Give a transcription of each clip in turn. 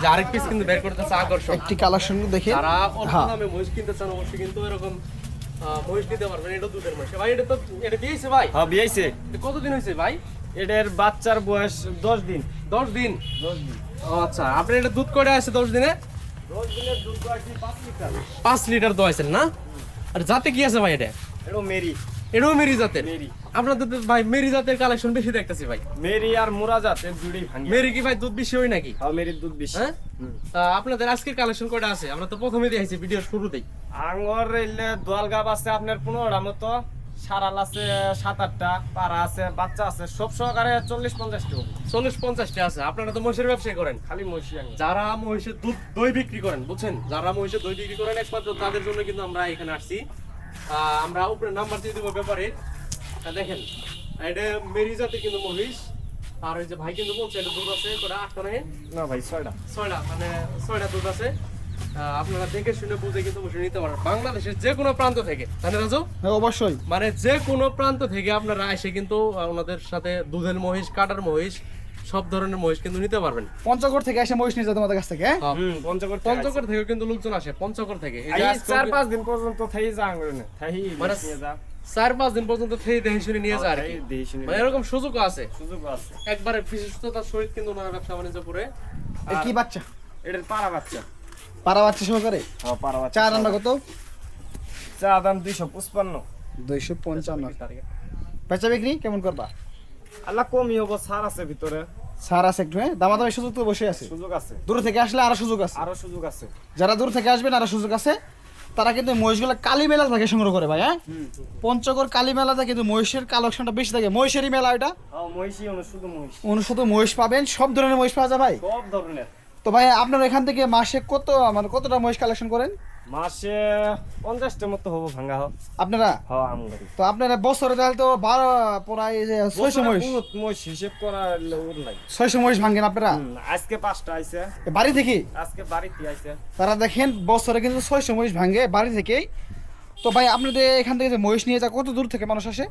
আরেক পিস কিন্তু বের করতেছে আকর্ষণ একটি কালেকশন দেখে যারা অল্প দামে মহিষ কিনতে চান অবশ্যই কিন্তু এরকম মহিষ নিতে পারবেন। এটা দুধের মহিষ ভাই, এটা তো এটা বিয়েছে ভাই? হ্যাঁ বিয়েছে। কতদিন হয়েছে ভাই? এটার বাচ্চার বয়স 10 দিন। 10 দিন? 10 দিন। ও আচ্ছা, আপনি এটা দুধ কয়টা আছে 10 দিনে? 10 দিনের দুধ আছে 5 লিটার। 5 লিটার দোয়াইছেন না? আর জাতে কি আছে ভাই এটা? এটা মেরি। এটাও মেরি জাতের? মেরি। আপনাদের তো ভাই মেরি জাতের কালেকশন বেশি দেখতেছি ভাই। মেরি আর মুরা জাতের দুটোই ভাঙি। মেরি কি ভাই দুধ বেশি হয় নাকি? হ্যাঁ মেরির দুধ বেশি। হ্যাঁ, আপনাদের আজকের কালেকশন কয়টা আছে? আমরা তো প্রথমে দেখাইছি ভিডিওর শুরুতেই। আঙ্গর এলে দোয়াল গাব আছে আপনার 15টা মতো, সারাল আছে 7-8টা, পাড়া আছে, বাচ্চা আছে, সব সহকারে 40-50টা। 40-50টা আছে। আপনারা তো মহিষের ব্যবসা করেন। খালি মহিষী আঙ্গুর। যারা মহিষের দুধ দই বিক্রি করেন, বুঝছেন, যারা মহিষের দই বিক্রি করেন একমাত্র তাদের জন্য কিন্তু আমরা এখানে আসছি। আমরা উপরে নাম্বার দিয়ে দেবো ব্যাপারে। দেখেন এটা মেরি জাতের কিন্তু মহিষ। আর ওই যে ভাই কিন্তু বলছে এটা দুধ আছে কটা? 8টা নেই না ভাই 6টা। 6টা, মানে 6টা দুধ আছে। আপনারা দেখে শুনে বুঝে কিন্তু বসে নিতে পারেন বাংলাদেশের যে কোনো প্রান্ত থেকে, তাই না রাজু? হ্যাঁ অবশ্যই, মানে যে কোনো প্রান্ত থেকে আপনারা এসে কিন্তু ওনাদের সাথে দুধের মহিষ, কাটার মহিষ, সব ধরনের মহিষ কিন্তু নিতে পারবেন। পঞ্চগড় থেকে এসে মহিষ নিয়ে যায় তোমাদের কাছ থেকে? পঞ্চগড় পঞ্চগড় থেকে কিন্তু লোকজন আসে, পঞ্চগড় থেকে। এই যে এই আজকে 4-5 দিন পর্যন্ত থাই যা আঙ্গুর না থাই মানে নিয়ে যা 4-5 দিন পর্যন্ত থেকে দেখে শুনে নিয়ে যায় আর কি। দেই শুনে মানে এরকম সুযোগও আছে। সুযোগ আছে। একবারে বিশেষতার সহিত কিন্তু ওনারা ব্যবসা বাণিজ্য করে। এ কি বাচ্চা? এটার পাড়া বাচ্চা। পাড়া বাচ্চা সহকারে? হ্যাঁ পাড়া বাচ্চা। চা রান্না কত? চা দাম 255। 255। বেচা বিক্রি কেমন করবা? আল্লাহ কমই হবো, ছাড় আছে ভিতরে। সার আছে একটু, হ্যাঁ দামাদামি সুযোগ তো বসে আছে। সুযোগ আছে, দূর থেকে আসলে আরো সুযোগ আছে। আরো সুযোগ আছে। যারা দূর থেকে আসবেন আরো সুযোগ আছে। তারা কিন্তু মহিষগুলো কালী মেলা থেকে সংগ্রহ করে ভাই। হ্যাঁ, পঞ্চগড় কালী মেলাতে কিন্তু মহিষের কালেকশনটা বেশি থাকে। মহিষেরই মেলা এটা। মহিষী শুধু মহিষ। শুধু মহিষ পাবেন, সব ধরনের মহিষ পাওয়া যায় ভাই। সব ধরনের। তো ভাই আপনারা এখান থেকে মাসে কতটা মহিষ কালেকশন করেন? মাসে 50টার মতো হবো ভাঙা হোক আপনারা। হ্যাঁ আমগাড়ি। তো আপনারা বছরে তাহলে তো 12 প্রায় 600 মহিষ। মহিষ হিসেব করা ওর নাই। 600 মহিষ ভাঙেন আপনারা? আজকে 5টা আইছে বাড়ি থেকে। আজকে বাড়িতে আইছে। তারা দেখেন বছরে কিন্তু 600 মহিষ ভাঙে বাড়ি থেকেই। তো ভাই আপনাদের এখান থেকে যে মহিষ নিয়ে যা কত দূর থেকে মানুষ আসে?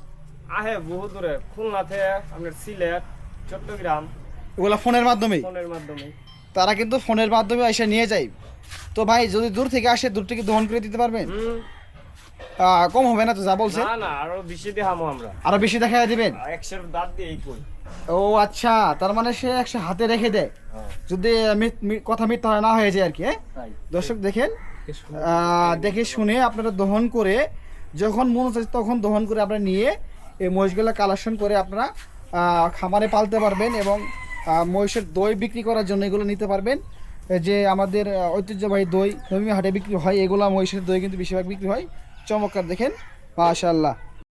আহে বহু দূরে, খুলনা থেকে আপনার সিলেট, চট্টগ্রাম। এগুলা ফোনের মাধ্যমে? ফোনের মাধ্যমে। তারা কিন্তু ফোনের মাধ্যমে এসে নিয়ে যায়। তো ভাই যদি দূর থেকে আসে, দূর থেকে দহন করে দিতে পারবেন? কম হবে না তো যা বলছে? না না, আরো বেশি দেখামো আমরা। আরো বেশি দেখায় দিবেন? 100 দাঁত দিয়ে এই কই। ও আচ্ছা, তার মানে সে 100 হাতে রেখে দেয় যদি কথা মিথ্যা না হয়ে যায় আর কি। দর্শক দেখেন, দেখে শুনে আপনারা দহন করে যখন মন চায় তখন দহন করে আপনারা নিয়ে এই মহিষগুলো কালেকশন করে আপনারা খামারে পালতে পারবেন এবং মহিষের দই বিক্রি করার জন্য এগুলো নিতে পারবেন। যে আমাদের ঐতিহ্যবাহী দই নবীন হাটে বিক্রি হয়, এগুলো মহিষের দই কিন্তু বেশিরভাগ বিক্রি হয়। চমৎকার দেখেন, মাশাআল্লাহ।